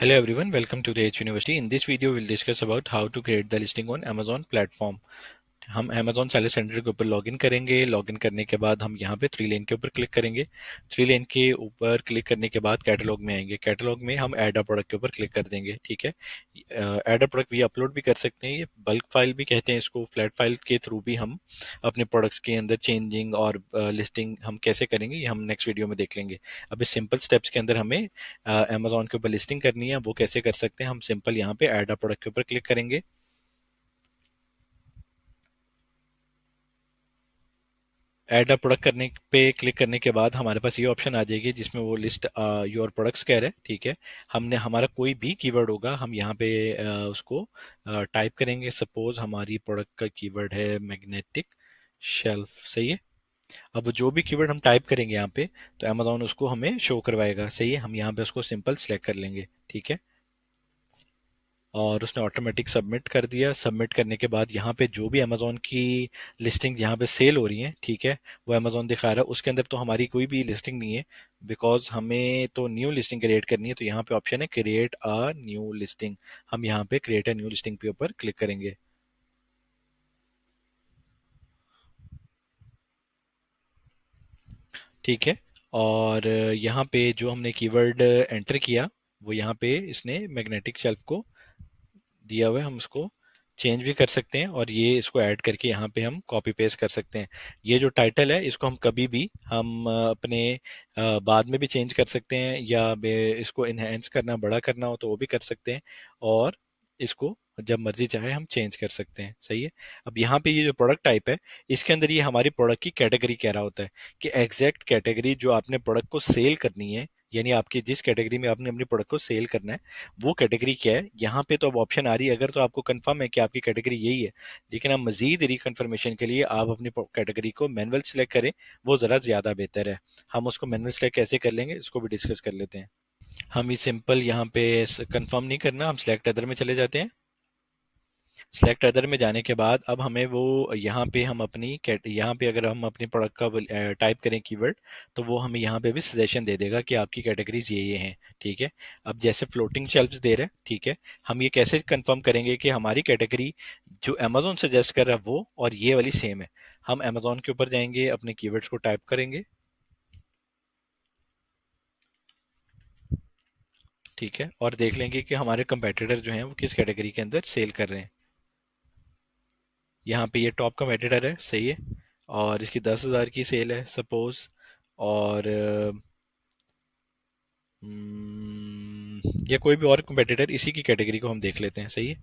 Hello everyone, welcome to the H University. In this video, we'll discuss about how to create the listing on Amazon platform. हम Amazon Seller Center के ऊपर login करेंगे। Login करने के बाद हम यहाँ पे थ्री लेन के ऊपर क्लिक करेंगे। थ्री लेन के ऊपर क्लिक करने के बाद कैटलॉग में आएंगे। कैटलॉग में हम ऐड अ प्रोडक्ट के ऊपर क्लिक कर देंगे। ठीक है, ऐड अ प्रोडक्ट भी अपलोड भी कर सकते हैं। ये बल्क फाइल भी कहते हैं इसको। फ्लैट फाइल के थ्रू भी हम अपने प्रोडक्ट्स के अंदर चेंजिंग और लिस्टिंग हम कैसे करेंगे, ये हम नेक्स्ट वीडियो में देख लेंगे। अभी सिंपल स्टेप्स के अंदर हमें अमेजोन के ऊपर लिस्टिंग करनी है, वो कैसे कर सकते हैं। हम सिंपल यहाँ पे ऐड अ प्रोडक्ट के ऊपर क्लिक करेंगे। ऐड अ प्रोडक्ट करने पे क्लिक करने के बाद हमारे पास ये ऑप्शन आ जाएगी जिसमें वो लिस्ट योर प्रोडक्ट्स कह रहा है। ठीक है, हमने हमारा कोई भी कीवर्ड होगा हम यहाँ पे उसको टाइप करेंगे। सपोज हमारी प्रोडक्ट का कीवर्ड है मैग्नेटिक शेल्फ, सही है। अब जो भी कीवर्ड हम टाइप करेंगे यहाँ पे, तो अमेजोन उसको हमें शो करवाएगा। सही है, हम यहाँ पे उसको सिंपल सेलेक्ट कर लेंगे। ठीक है, और उसने ऑटोमेटिक सबमिट कर दिया। सबमिट करने के बाद यहाँ पे जो भी अमेजोन की लिस्टिंग यहाँ पे सेल हो रही है, ठीक है, वो अमेजोन दिखा रहा है। उसके अंदर तो हमारी कोई भी लिस्टिंग नहीं है, बिकॉज हमें तो न्यू लिस्टिंग क्रिएट करनी है। तो यहाँ पे ऑप्शन है क्रिएट अ न्यू लिस्टिंग। हम यहाँ पे क्रिएट अ न्यू लिस्टिंग के ऊपर क्लिक करेंगे। ठीक है, और यहाँ पे जो हमने कीवर्ड एंटर किया, वो यहाँ पे इसने मैग्नेटिक शेल्फ को दिया हुआ है। हम उसको चेंज भी कर सकते हैं और ये इसको ऐड करके यहाँ पे हम कॉपी पेस्ट कर सकते हैं। ये जो टाइटल है इसको हम कभी भी हम अपने बाद में भी चेंज कर सकते हैं, या इसको इनहेंस करना, बड़ा करना हो तो वो भी कर सकते हैं। और इसको जब मर्जी चाहे हम चेंज कर सकते हैं। सही है, अब यहाँ पे ये जो प्रोडक्ट टाइप है, इसके अंदर ये हमारी प्रोडक्ट की कैटेगरी कह रहा होता है कि एग्जैक्ट कैटेगरी जो आपने प्रोडक्ट को सेल करनी है, यानी आपकी जिस कैटेगरी में आपने अपनी प्रोडक्ट को सेल करना है, वो कैटेगरी क्या है। यहाँ पे तो अब ऑप्शन आ रही है, अगर तो आपको कंफर्म है कि आपकी कैटेगरी यही है। लेकिन आप मजीद रिकन्फर्मेशन के लिए आप अपनी कैटेगरी को मैनुअल सेलेक्ट करें, वो ज़रा ज़्यादा बेहतर है। हम उसको मैनुअल सेलेक्ट कैसे कर लेंगे, इसको भी डिस्कस कर लेते हैं। हम ये सिंपल यहाँ पे कंफर्म नहीं करना, हम सिलेक्ट अदर में चले जाते हैं। सेलेक्ट अदर में जाने के बाद अब हमें वो यहाँ पे हम अपनी यहाँ पे अगर हम अपनी प्रोडक्ट का टाइप करें कीवर्ड, तो वो हमें यहाँ पे भी सजेशन दे देगा कि आपकी कैटेगरीज ये हैं। ठीक है, अब जैसे फ्लोटिंग शेल्फ्स दे रहे हैं, ठीक है, हम ये कैसे कंफर्म करेंगे कि हमारी कैटेगरी जो अमेजोन सजेस्ट कर रहा है वो और ये वाली सेम है। हम अमेजोन के ऊपर जाएंगे, अपने कीवर्ड्स को टाइप करेंगे। ठीक है, और देख लेंगे कि हमारे कंपेटिटर जो हैं वो किस कैटेगरी के अंदर सेल कर रहे हैं। यहाँ पे ये टॉप कम्पेटिटर है, सही है, और इसकी 10,000 की सेल है सपोज। और या कोई भी और कम्पेटिटर इसी की कैटेगरी को हम देख लेते हैं। सही है,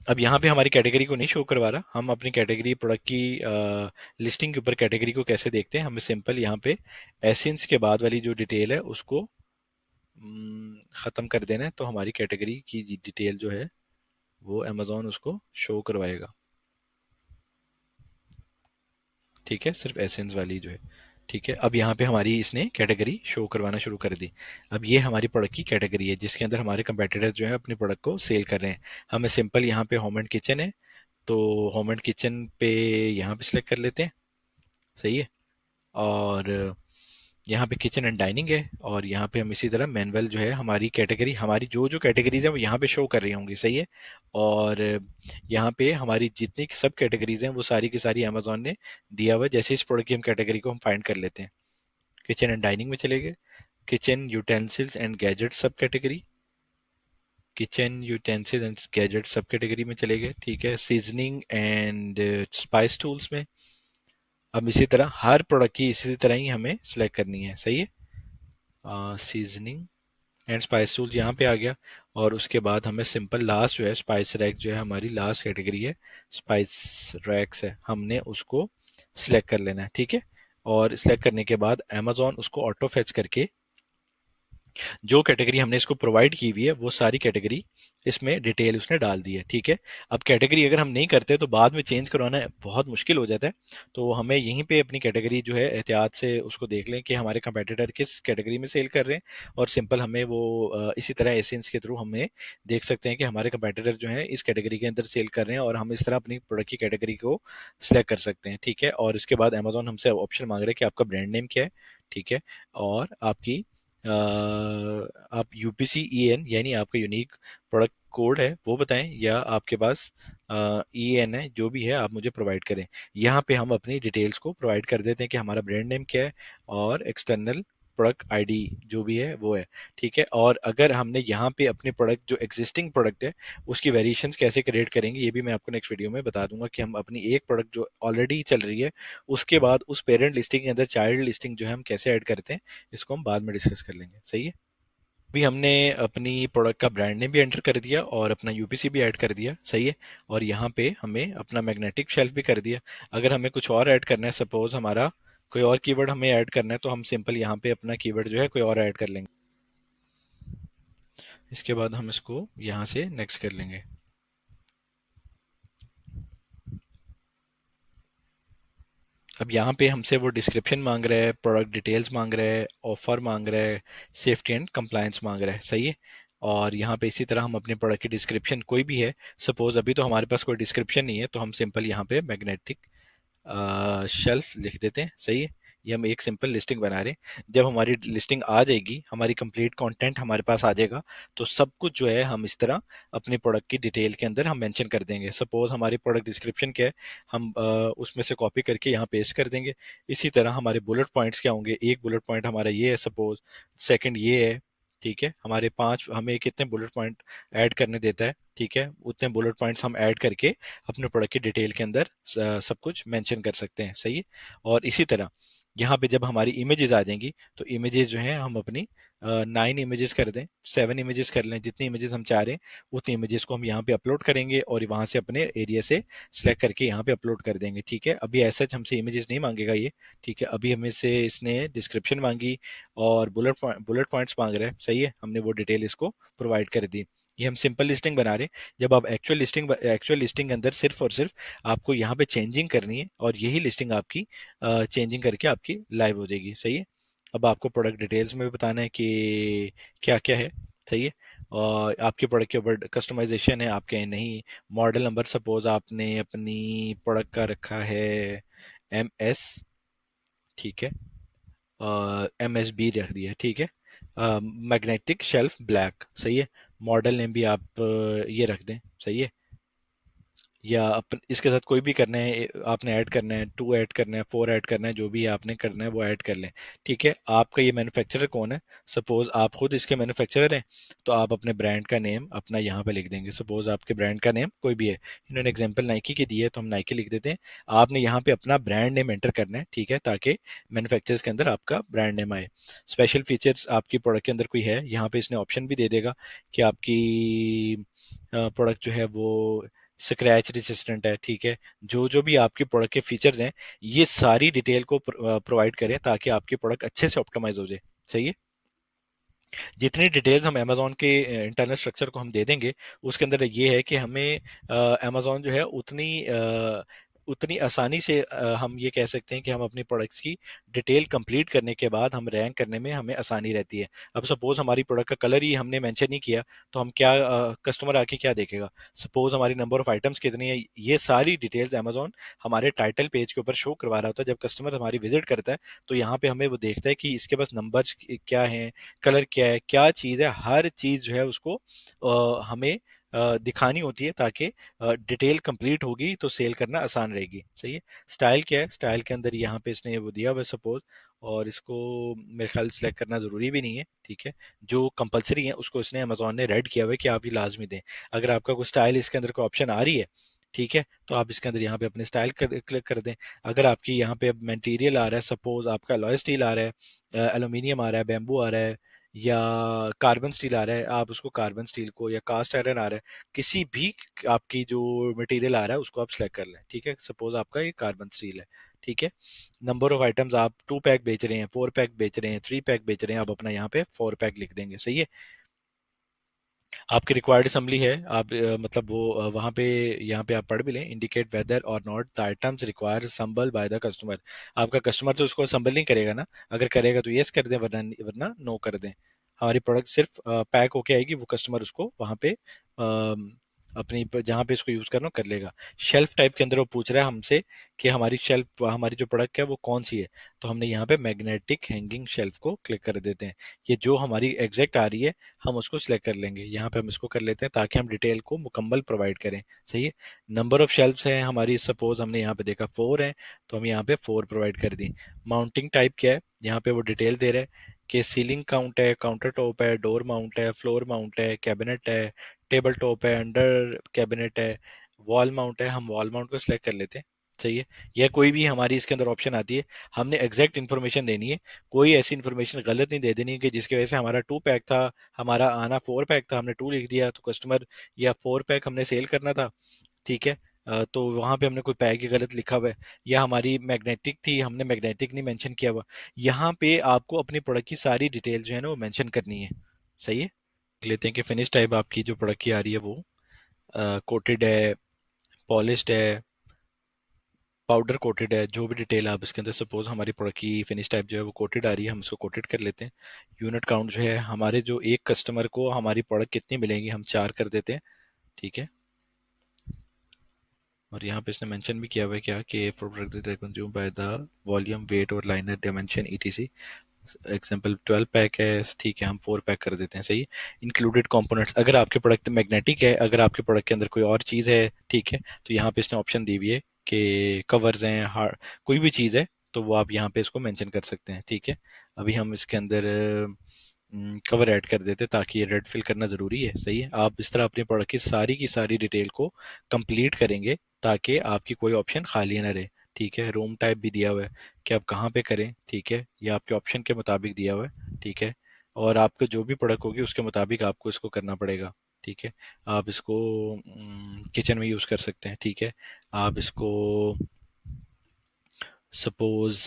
अब यहाँ पे हमारी कैटेगरी को नहीं शो करवा रहा। हम अपनी कैटेगरी प्रोडक्ट की लिस्टिंग के ऊपर कैटेगरी को कैसे देखते हैं, हमें सिंपल यहाँ पे एसेंस के बाद वाली जो डिटेल है उसको ख़त्म कर देना है, तो हमारी कैटेगरी की डिटेल जो है वो अमेजोन उसको शो करवाएगा। ठीक है, सिर्फ एसेंस वाली जो है। ठीक है, अब यहाँ पे हमारी इसने कैटेगरी शो करवाना शुरू कर दी। अब ये हमारी प्रोडक्ट की कैटेगरी है जिसके अंदर हमारे कंपेटिटर्स जो है अपनी प्रोडक्ट को सेल कर रहे हैं। हमें सिंपल यहाँ पे होम एंड किचन है, तो होम एंड किचन पे यहाँ पे सिलेक्ट कर लेते हैं। सही है, और यहाँ पे किचन एंड डाइनिंग है, और यहाँ पे हम इसी तरह मैनुअल जो है हमारी कैटेगरी, हमारी जो जो कैटेगरीज है वो यहाँ पे शो कर रही होंगी। सही है, और यहाँ पे हमारी जितनी सब कैटेगरीज हैं वो सारी की सारी अमेजोन ने दिया हुआ है। जैसे इस प्रोडक्ट की हम कैटेगरी को हम फाइंड कर लेते हैं, किचन एंड डाइनिंग में चले गए, किचन यूटेंसिल्स एंड गैजेट्स सब category, kitchen utensils and gadgets सब कैटेगरी में चले गए। ठीक है, सीजनिंग एंड स्पाइस टूल्स में। अब इसी तरह हर प्रोडक्ट की इसी तरह ही हमें सेलेक्ट करनी है। सही है, सीजनिंग एंड स्पाइस टूल यहाँ पे आ गया, और उसके बाद हमें सिंपल लास्ट जो है स्पाइस रैक जो है हमारी लास्ट कैटेगरी है, स्पाइस रैक्स है, हमने उसको सिलेक्ट कर लेना है। ठीक है, और सिलेक्ट करने के बाद अमेजोन उसको ऑटो फेच करके जो कैटेगरी हमने इसको प्रोवाइड की हुई है वो सारी कैटेगरी इसमें डिटेल उसने डाल दी है। ठीक है, अब कैटेगरी अगर हम नहीं करते तो बाद में चेंज करवाना बहुत मुश्किल हो जाता है। तो हमें यहीं पे अपनी कैटेगरी जो है एहतियात से उसको देख लें कि हमारे कंपेटिटर किस कैटेगरी में सेल कर रहे हैं, और सिंपल हमें वो इसी तरह एसेंस के थ्रू हमें देख सकते हैं कि हमारे कंपेटिटर जो है इस कैटेगरी के अंदर सेल कर रहे हैं, और हम इस तरह अपनी प्रोडक्ट की कैटेगरी को सिलेक्ट कर सकते हैं। ठीक है, और इसके बाद अमेजोन हमसे ऑप्शन मांग रहे हैं कि आपका ब्रांड नेम क्या है। ठीक है, और आपकी आप यूपीसी ईएन यानी आपका यूनिक प्रोडक्ट कोड है वो बताएं, या आपके पास ईएन है, जो भी है आप मुझे प्रोवाइड करें। यहाँ पे हम अपनी डिटेल्स को प्रोवाइड कर देते हैं कि हमारा ब्रांड नेम क्या है और एक्सटर्नल प्रोडक्ट आईडी जो भी है वो है। ठीक है, और अगर हमने यहाँ पे अपने प्रोडक्ट जो एग्जिस्टिंग प्रोडक्ट है उसकी वेरिएशंस कैसे क्रिएट करेंगे ये भी मैं आपको नेक्स्ट वीडियो में बता दूंगा, कि हम अपनी एक प्रोडक्ट जो ऑलरेडी चल रही है उसके बाद उस पेरेंट लिस्टिंग के अंदर चाइल्ड लिस्टिंग जो है हम कैसे ऐड करते हैं, इसको हम बाद में डिस्कस कर लेंगे। सही है। अभी हमने अपनी प्रोडक्ट का ब्रांड नेम भी एंटर कर दिया और अपना यूपीसी भी ऐड कर दिया। सही है। और यहाँ पे हमें अपना मैग्नेटिक शेल्फ भी कर दिया। अगर हमें कुछ और ऐड करना है, सपोज हमारा कोई और कीवर्ड हमें ऐड करना है, तो हम सिंपल यहाँ पे अपना कीवर्ड जो है कोई और ऐड कर लेंगे। इसके बाद हम इसको यहाँ से नेक्स्ट कर लेंगे। अब यहाँ पे हमसे वो डिस्क्रिप्शन मांग रहा है, प्रोडक्ट डिटेल्स मांग रहा है, ऑफर मांग रहा है, सेफ्टी एंड कंप्लायंस मांग रहा है। सही है। और यहाँ पे इसी तरह हम अपने प्रोडक्ट की डिस्क्रिप्शन कोई भी है, सपोज अभी तो हमारे पास कोई डिस्क्रिप्शन नहीं है, तो हम सिंपल यहाँ पे मैग्नेटिक शेल्फ लिख देते हैं। सही है। ये हम एक सिंपल लिस्टिंग बना रहे हैं। जब हमारी लिस्टिंग आ जाएगी, हमारी कंप्लीट कंटेंट हमारे पास आ जाएगा, तो सब कुछ जो है हम इस तरह अपने प्रोडक्ट की डिटेल के अंदर हम मेंशन कर देंगे। सपोज हमारी प्रोडक्ट डिस्क्रिप्शन क्या है, हम उसमें से कॉपी करके यहाँ पेस्ट कर देंगे। इसी तरह हमारे बुलेट पॉइंट्स क्या होंगे, एक बुलेट पॉइंट हमारा ये है सपोज, सेकंड ये है। ठीक है, हमारे पांच, हमें कितने बुलेट पॉइंट ऐड करने देता है, ठीक है, उतने बुलेट पॉइंट्स हम ऐड करके अपने प्रोडक्ट की डिटेल के अंदर सब कुछ मेंशन कर सकते हैं। सही है। और इसी तरह यहाँ पे जब हमारी इमेजेस आ जाएंगी, तो इमेजेस जो हैं हम अपनी 9 इमेजेस कर दें, 7 इमेजेस कर लें, जितनी इमेजेस हम चाह रहे हैं उतनी इमेजेस को हम यहाँ पे अपलोड करेंगे और वहाँ से अपने एरिया से सिलेक्ट करके यहाँ पे अपलोड कर देंगे। ठीक है, अभी ऐसा हमसे इमेजेस नहीं मांगेगा ये। ठीक है, अभी हमें से इसने डिस्क्रिप्शन मांगी और बुलेट पॉइंट्स मांग रहा है। सही है, हमने वो डिटेल इसको प्रोवाइड कर दी। ये हम सिंपल लिस्टिंग बना रहे हैं। जब आप एक्चुअल लिस्टिंग के अंदर सिर्फ और सिर्फ आपको यहाँ पे चेंजिंग करनी है, और यही लिस्टिंग आपकी चेंजिंग करके आपकी लाइव हो जाएगी। सही है। अब आपको प्रोडक्ट डिटेल्स में भी बताना है कि क्या क्या है। सही है। और आपके प्रोडक्ट के ऊपर कस्टमाइजेशन है आपके, नहीं। मॉडल नंबर सपोज आपने अपनी प्रोडक्ट का रखा है MS। ठीक है, MSB रख दिया। ठीक है, मैग्नेटिक शेल्फ ब्लैक। सही है। मॉडल नेम भी आप ये रख दें। सही है। या अपन इसके साथ कोई भी करना है, आपने ऐड करना है, 2 ऐड करना है, 4 ऐड करना है, जो भी आपने करना है वो ऐड कर लें। ठीक है, आपका ये मैन्युफैक्चरर कौन है, सपोज आप खुद इसके मैन्युफैक्चरर हैं, तो आप अपने ब्रांड का नेम अपना यहाँ पे लिख देंगे। सपोज आपके ब्रांड का नेम कोई भी है, इन्होंने एग्जांपल नाइकी की दी है तो हम नाइकी लिख देते हैं। आपने यहाँ पे अपना ब्रांड नेम एंटर करना है। ठीक है, ताकि मैन्युफैक्चरर्स के अंदर आपका ब्रांड नेम आए। स्पेशल फीचर्स आपकी प्रोडक्ट के अंदर कोई है, यहाँ पे इसने ऑप्शन भी दे देगा कि आपकी प्रोडक्ट जो है वो स्क्रैच रेजिस्टेंट है। ठीक है, जो जो भी आपके प्रोडक्ट के फीचर्स हैं, ये सारी डिटेल को प्रोवाइड करें ताकि आपकी प्रोडक्ट अच्छे से ऑप्टिमाइज हो जाए। सही है। जितनी डिटेल्स हम अमेजोन के इंटरनल स्ट्रक्चर को हम दे देंगे, उसके अंदर ये है कि हमें अमेजोन जो है उतनी आसानी से हम ये कह सकते हैं कि हम अपनी प्रोडक्ट्स की डिटेल कंप्लीट करने के बाद हम रैंक करने में हमें आसानी रहती है। अब सपोज हमारी प्रोडक्ट का कलर ही हमने मेंशन नहीं किया, तो हम क्या, कस्टमर आके क्या देखेगा, सपोज हमारी नंबर ऑफ आइटम्स कितनी है, ये सारी डिटेल्स अमेजोन हमारे टाइटल पेज के ऊपर शो करवा रहा होता है। जब कस्टमर हमारी विजिट करता है, तो यहाँ पे हमें वो देखता है कि इसके पास नंबर्स क्या हैं, कलर क्या है, क्या चीज़ है, हर चीज़ जो है उसको हमें दिखानी होती है, ताकि डिटेल कंप्लीट होगी तो सेल करना आसान रहेगी। सही है। स्टाइल क्या है, स्टाइल के अंदर यहाँ पे इसने वो दिया हुआ सपोज, और इसको मेरे ख्याल सेलेक्ट करना ज़रूरी भी नहीं है। ठीक है, जो कंपलसरी है उसको इसने अमेजोन ने रेड किया हुआ है कि आप ये लाजमी दें। अगर आपका कोई स्टाइल इसके अंदर कोई ऑप्शन आ रही है, ठीक है, तो आप इसके अंदर यहाँ पे अपने स्टाइल क्लिक कर दें। अगर आपकी यहाँ पे मटेरियल आ रहा है, सपोज आपका अलॉय स्टील आ रहा है, एल्यूमिनियम आ रहा है, बैम्बू आ रहा है, या कार्बन स्टील आ रहा है, आप उसको कार्बन स्टील को, या कास्ट आयरन आ रहा है, किसी भी आपकी जो मटेरियल आ रहा है उसको आप सेलेक्ट कर लें। ठीक है, सपोज आपका ये कार्बन स्टील है। ठीक है, नंबर ऑफ आइटम्स आप 2 पैक बेच रहे हैं, 4 पैक बेच रहे हैं, 3 पैक बेच रहे हैं, आप अपना यहाँ पे 4 पैक लिख देंगे। सही है। आपकी रिक्वायर्ड असम्बली है, आप मतलब वो वहाँ पे, यहाँ पे आप पढ़ भी लें, इंडिकेट वेदर और not the items require असम्बल by the customer. आपका कस्टमर तो उसको असम्बल नहीं करेगा ना, अगर करेगा तो यस कर दें, वरना वरना नो कर दें। हमारी प्रोडक्ट सिर्फ पैक होके आएगी, वो कस्टमर उसको वहाँ पे अपनी जहाँ पे इसको यूज करना हो कर लेगा। शेल्फ टाइप के अंदर वो पूछ रहा है हमसे कि हमारी शेल्फ, हमारी जो प्रोडक्ट है वो कौन सी है। तो हमने यहाँ पे मैग्नेटिक हैंगिंग शेल्फ को क्लिक कर देते हैं। ये जो हमारी एग्जैक्ट आ रही है हम उसको सिलेक्ट कर लेंगे। यहाँ पे हम इसको कर लेते हैं ताकि हम डिटेल को मुकम्मल प्रोवाइड करें। सही है। नंबर ऑफ शेल्फ्स हैं हमारी, सपोज हमने यहाँ पे देखा 4 है, तो हम यहाँ पे 4 प्रोवाइड कर दी। माउंटिंग टाइप क्या है, यहाँ पे वो डिटेल दे रहा है कि सीलिंग काउंट है, काउंटर टॉप है, डोर माउंट है, फ्लोर माउंट है, कैबिनेट है, टेबल टॉप है, अंडर कैबिनेट है, वॉल माउंट है। हम वॉल माउंट को सिलेक्ट कर लेते हैं। सही है। या कोई भी हमारी इसके अंदर ऑप्शन आती है, हमने एग्जैक्ट इन्फॉर्मेशन देनी है। कोई ऐसी इन्फॉर्मेशन गलत नहीं दे देनी कि जिसकी वजह से हमारा 2 पैक था, हमारा आना 4 पैक था, हमने 2 लिख दिया तो कस्टमर, या 4 पैक हमने सेल करना था, ठीक है, तो वहां पे हमने कोई पैक ही गलत लिखा हुआ है। या हमारी मैग्नेटिक थी, हमने मैग्नेटिक नहीं मेंशन किया हुआ। यहाँ पे आपको अपनी प्रोडक्ट की सारी डिटेल जो है ना वो मेंशन करनी है। सही है। देख लेते हैं कि फिनिश टाइप आपकी जो प्रोडक्ट की आ रही है वो कोटेड है, पॉलिश्ड है, पाउडर कोटेड है, जो भी डिटेल आप इसके अंदर, सपोज हमारी प्रोडक्ट की फिनिश टाइप जो है वो कोटेड आ रही है, हम इसको कोटेड कर लेते हैं। यूनिट काउंट जो है हमारे, जो एक कस्टमर को हमारी प्रोडक्ट कितनी मिलेंगी, हम 4 कर देते हैं। ठीक है। और यहाँ पे इसने मेंशन भी किया हुआ है क्या कि product consume by the volume, weight और liner dimension etc. Example 12 pack है, ठीक है, हम 4 पैक कर देते हैं। सही। इंक्लूडेड कंपोनेंट्स, अगर आपके प्रोडक्ट मैग्नेटिक है, अगर आपके प्रोडक्ट के अंदर कोई और चीज़ है, ठीक है, तो यहाँ पे इसने ऑप्शन दी हुई है कि कवर्स हैं, हार्ड, कोई भी चीज़ है तो वो आप यहाँ पे इसको मेंशन कर सकते हैं। ठीक है। अभी हम इसके अंदर कवर ऐड कर देते ताकि ये रेड फिल करना ज़रूरी है। सही है। आप इस तरह अपने प्रोडक्ट की सारी डिटेल को कंप्लीट करेंगे ताकि आपकी कोई ऑप्शन खाली ना रहे। ठीक है। रूम टाइप भी दिया हुआ है कि आप कहाँ पे करें, ठीक है, ये आपके ऑप्शन के मुताबिक दिया हुआ है। ठीक है। और आपको जो भी प्रोडक्ट होगी उसके मुताबिक आपको इसको करना पड़ेगा। ठीक है। आप इसको किचन में यूज़ कर सकते हैं। ठीक है। आप इसको सपोज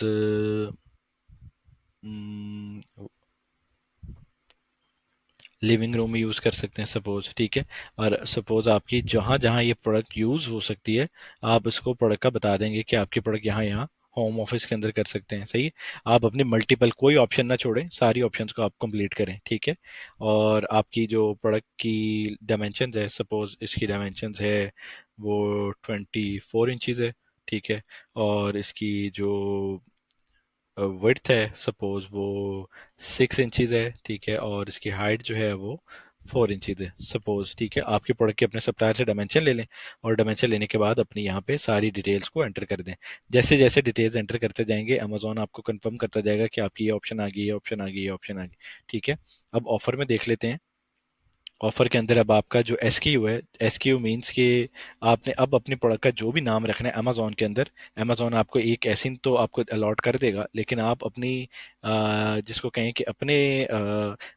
लिविंग रूम में यूज़ कर सकते हैं सपोज। ठीक है। और सपोज आपकी जहाँ जहाँ ये प्रोडक्ट यूज़ हो सकती है, आप इसको प्रोडक्ट का बता देंगे कि आपकी प्रोडक्ट यहाँ यहाँ होम ऑफिस के अंदर कर सकते हैं। सही है। आप अपनी मल्टीपल कोई ऑप्शन ना छोड़ें, सारी ऑप्शंस को आप कंप्लीट करें। ठीक है। और आपकी जो प्रोडक्ट की डायमेंशंस है, सपोज इसकी डायमेंशंस है वो 24 इंचज़ है। ठीक है। और इसकी जो विड्थ है सपोज वो 6 इंचज़ है। ठीक है। और इसकी हाइट जो है वो 4 इंचज़ है सपोज। ठीक है। आपके प्रोडक्ट के अपने सप्लायर से डायमेंशन ले लें, और डायमेंशन लेने के बाद अपनी यहाँ पे सारी डिटेल्स को एंटर कर दें। जैसे जैसे डिटेल्स एंटर करते जाएंगे अमेजोन आपको कंफर्म करता जाएगा कि आपकी ये ऑप्शन आ गई, ये ऑप्शन आ गई, ये ऑप्शन आ गई। ठीक है। अब ऑफर में देख लेते हैं। ऑफर के अंदर अब आपका जो एसक्यू है, एसक्यू मीन्स कि आपने अब अपने प्रोडक्ट का जो भी नाम रखना है अमेजोन के अंदर, अमेजोन आपको एक एसिन तो आपको अलॉट कर देगा, लेकिन आप अपनी जिसको कहें कि अपने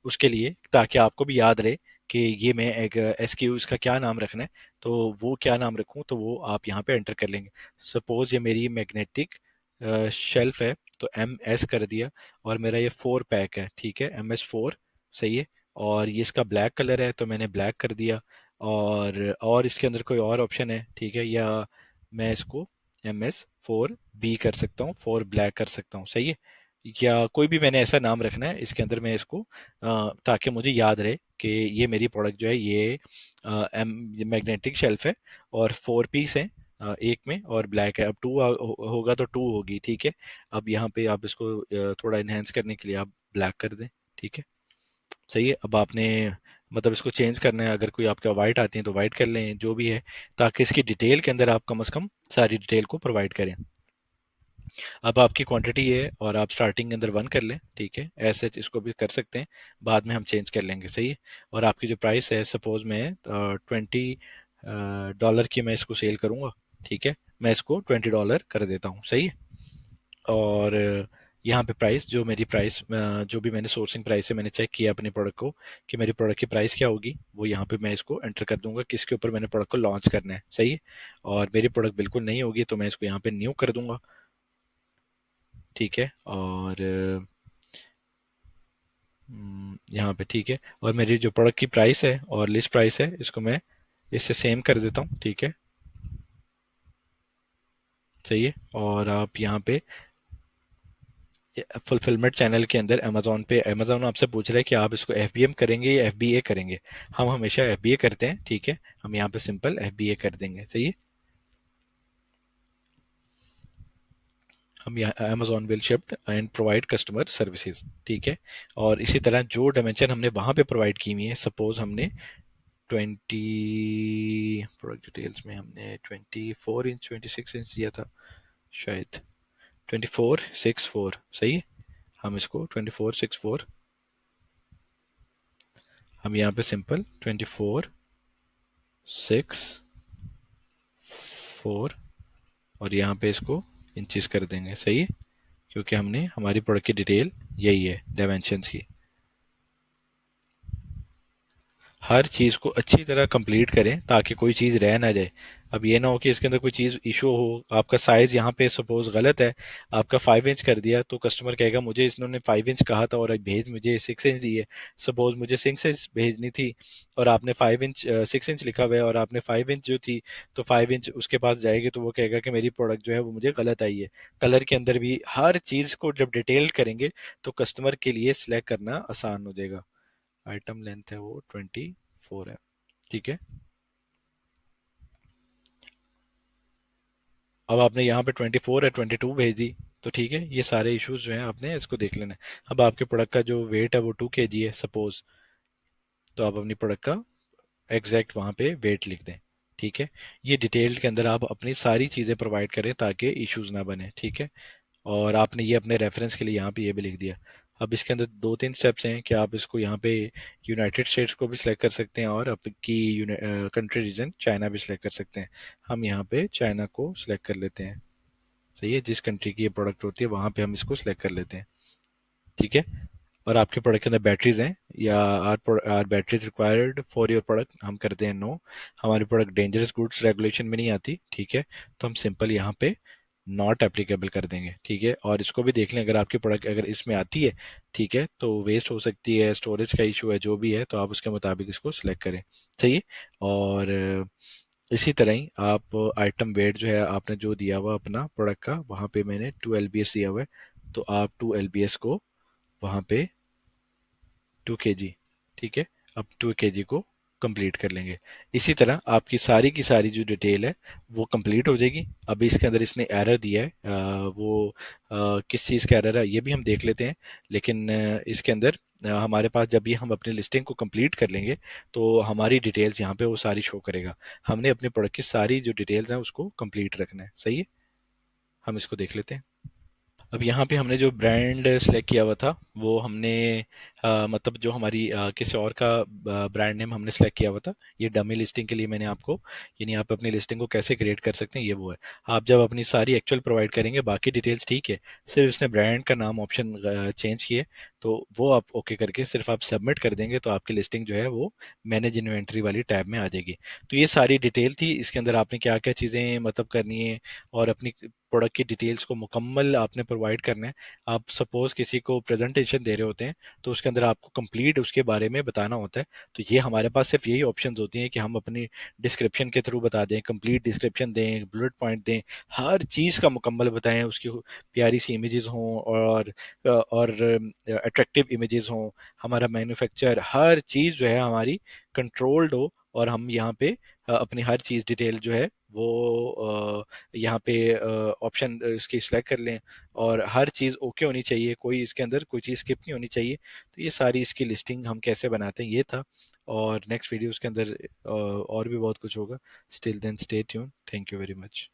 उसके लिए, ताकि आपको भी याद रहे कि ये मैं एक एसक्यू इसका क्या नाम रखना है, तो वो क्या नाम रखूं तो वो आप यहाँ पे एंटर कर लेंगे। सपोज ये मेरी मैग्नेटिक शेल्फ है तो एम एस कर दिया, और मेरा ये 4 पैक है। ठीक है। MS4। सही है। और ये इसका ब्लैक कलर है तो मैंने ब्लैक कर दिया। और इसके अंदर कोई और ऑप्शन है, ठीक है, या मैं इसको MS4B कर सकता हूँ, 4 ब्लैक कर सकता हूँ। सही है। या कोई भी मैंने ऐसा नाम रखना है इसके अंदर, मैं इसको ताकि मुझे याद रहे कि ये मेरी प्रोडक्ट जो है ये मैग्नेटिक शेल्फ है और 4 पीस है, एक में और ब्लैक है। अब टू होगा तो टू होगी। ठीक है। अब यहाँ पे आप इसको थोड़ा इनहेंस करने के लिए आप ब्लैक कर दें। ठीक है। सही है। अब आपने मतलब इसको चेंज करना है, अगर कोई आपका वाइट आती है तो वाइट कर लें, जो भी है, ताकि इसकी डिटेल के अंदर आप कम से कम सारी डिटेल को प्रोवाइड करें। अब आपकी क्वांटिटी है और आप स्टार्टिंग के अंदर 1 कर लें। ठीक है। ऐसे इसको भी कर सकते हैं, बाद में हम चेंज कर लेंगे। सही है। और आपकी जो प्राइस है, सपोज मैं $20 की मैं इसको सेल करूंगा। ठीक है। मैं इसको $20 कर देता हूँ। सही है। और यहाँ पे प्राइस, जो मेरी प्राइस, जो भी मैंने सोर्सिंग प्राइस है, मैंने चेक किया अपने प्रोडक्ट को कि मेरी प्रोडक्ट की प्राइस क्या होगी, वो यहाँ पे मैं इसको एंटर कर दूंगा किसके ऊपर मैंने प्रोडक्ट को लॉन्च करना है। सही है। और मेरी प्रोडक्ट बिल्कुल नहीं होगी तो मैं इसको यहाँ पे न्यू कर दूंगा। ठीक है। और यहाँ पे ठीक है। और मेरी जो प्रोडक्ट की प्राइस है और लिस्ट प्राइस है, इसको मैं इससे सेम कर देता हूँ। ठीक है। सही है। और आप यहाँ पे फुलफिलमेंट चैनल के अंदर अमेजोन पे, अमेजोन आपसे पूछ रहा है कि आप इसको एफबीएम करेंगे या एफबीए करेंगे। हम हमेशा एफबीए करते हैं, ठीक है। हम यहाँ पे सिंपल एफबीए कर देंगे, सही है। हम यहाँ Amazon will shift and provide customer services, ठीक है। और इसी तरह जो डायमेंशन हमने वहां पे प्रोवाइड की हुई है, सपोज हमने 20 प्रोडक्ट डिटेल्स में हमने 24 इंच 26 इंच दिया था शायद, 2464, सही है। हम इसको 2464, हम यहाँ पे सिंपल 2464 और यहाँ पे इसको इंचेस कर देंगे, सही है। क्योंकि हमने हमारी प्रोडक्ट की डिटेल यही है डायमेंशंस की। हर चीज़ को अच्छी तरह कंप्लीट करें ताकि कोई चीज़ रह ना जाए। अब ये ना हो कि इसके अंदर कोई चीज़ इशू हो, आपका साइज़ यहाँ पे सपोज गलत है, आपका 5 इंच कर दिया तो कस्टमर कहेगा मुझे इन्होंने 5 इंच कहा था और भेज मुझे 6 इंच दी है। सपोज मुझे 6 इंच भेजनी थी और आपने 5 इंच 6 इंच लिखा हुआ है और आपने 5 इंच जो थी, तो 5 इंच उसके पास जाएगी तो वो कहेगा कि मेरी प्रोडक्ट जो है वो मुझे गलत आई है। कलर के अंदर भी हर चीज़ को जब डिटेल करेंगे तो कस्टमर के लिए सिलेक्ट करना आसान हो जाएगा। आइटम लेंथ है वो 24 है, ठीक है। अब आपने यहाँ पे 24 है 22 भेज दी, तो ठीक है। ये सारे इश्यूज जो हैं आपने इसको देख लेना है। अब आपके प्रोडक्ट का जो वेट है वो 2 kg है सपोज, तो आप अपनी प्रोडक्ट का एग्जैक्ट वहाँ पे वेट लिख दें, ठीक है। ये डिटेल के अंदर आप अपनी सारी चीज़ें प्रोवाइड करें ताकि इश्यूज ना बने, ठीक है। और आपने ये अपने रेफरेंस के लिए यहाँ पे ये भी लिख दिया। अब इसके अंदर 2-3 स्टेप्स हैं कि आप इसको यहाँ पे यूनाइटेड स्टेट्स को भी सिलेक्ट कर सकते हैं और आपकी कंट्री रीजन चाइना भी सिलेक्ट कर सकते हैं। हम यहाँ पे चाइना को सिलेक्ट कर लेते हैं, सही है। जिस कंट्री की ये प्रोडक्ट होती है वहाँ पे हम इसको सिलेक्ट कर लेते हैं, ठीक है। और आपके प्रोडक्ट के अंदर बैटरीज हैं या are batteries required for your product, हम करते हैं नो। हमारी प्रोडक्ट डेंजरस गुड्स रेगुलेशन में नहीं आती, ठीक है। तो हम सिंपल यहाँ पे नॉट एप्लीकेबल कर देंगे, ठीक है। और इसको भी देख लें अगर आपकी प्रोडक्ट अगर इसमें आती है, ठीक है, तो वेस्ट हो सकती है, स्टोरेज का इशू है, जो भी है तो आप उसके मुताबिक इसको सिलेक्ट करें, सही है। और इसी तरह ही आप आइटम वेट जो है आपने जो दिया हुआ अपना प्रोडक्ट का, वहाँ पे मैंने 2 lbs दिया हुआ है, तो आप 2 lbs को वहाँ पे 2 kg, ठीक है। अब 2 kg को कंप्लीट कर लेंगे। इसी तरह आपकी सारी की सारी जो डिटेल है वो कंप्लीट हो जाएगी। अभी इसके अंदर इसने एरर दिया है, वो किस चीज़ का एरर है ये भी हम देख लेते हैं। लेकिन इसके अंदर हमारे पास जब भी हम अपनी लिस्टिंग को कंप्लीट कर लेंगे तो हमारी डिटेल्स यहाँ पे वो सारी शो करेगा। हमने अपने प्रोडक्ट की सारी जो डिटेल्स हैं उसको कंप्लीट रखना है, सही है। हम इसको देख लेते हैं। अब यहाँ पे हमने जो ब्रांड सेलेक्ट किया हुआ था वो हमने मतलब जो हमारी किसी और का ब्रांड नेम हमने सेलेक्ट किया हुआ था। ये डमी लिस्टिंग के लिए मैंने आपको, यानी आप अपनी लिस्टिंग को कैसे क्रिएट कर सकते हैं ये वो है। आप जब अपनी सारी एक्चुअल प्रोवाइड करेंगे बाकी डिटेल्स ठीक है, सिर्फ इसने ब्रांड का नाम ऑप्शन चेंज किए, तो वो आप ओके करके सिर्फ आप सबमिट कर देंगे तो आपकी लिस्टिंग जो है वो मैनेज इन्वेंट्री वाली टैब में आ जाएगी। तो ये सारी डिटेल थी, इसके अंदर आपने क्या क्या चीज़ें मतलब करनी है और अपनी प्रोडक्ट की डिटेल्स को मुकम्मल आपने प्रोवाइड करना है। आप सपोज किसी को प्रेजेंटेशन दे रहे होते हैं तो उसके अंदर आपको कंप्लीट उसके बारे में बताना होता है। तो ये हमारे पास सिर्फ यही ऑप्शंस होती हैं कि हम अपनी डिस्क्रिप्शन के थ्रू बता दें, कंप्लीट डिस्क्रिप्शन दें, बुलेट पॉइंट दें, हर चीज़ का मुकम्मल बताएं, उसकी प्यारी सी इमेजेस हों और अट्रैक्टिव इमेजेस हों, हमारा मैन्युफैक्चर हर चीज़ जो है हमारी कंट्रोल्ड हो। और हम यहाँ पे अपनी हर चीज़ डिटेल जो है वो यहाँ पे ऑप्शन इसकी सिलेक्ट कर लें और हर चीज़ ओके होनी चाहिए, कोई इसके अंदर कोई चीज़ स्किप नहीं होनी चाहिए। तो ये सारी इसकी लिस्टिंग हम कैसे बनाते हैं ये था। और नेक्स्ट वीडियोस के अंदर और भी बहुत कुछ होगा। Still then stay tune, thank you very much.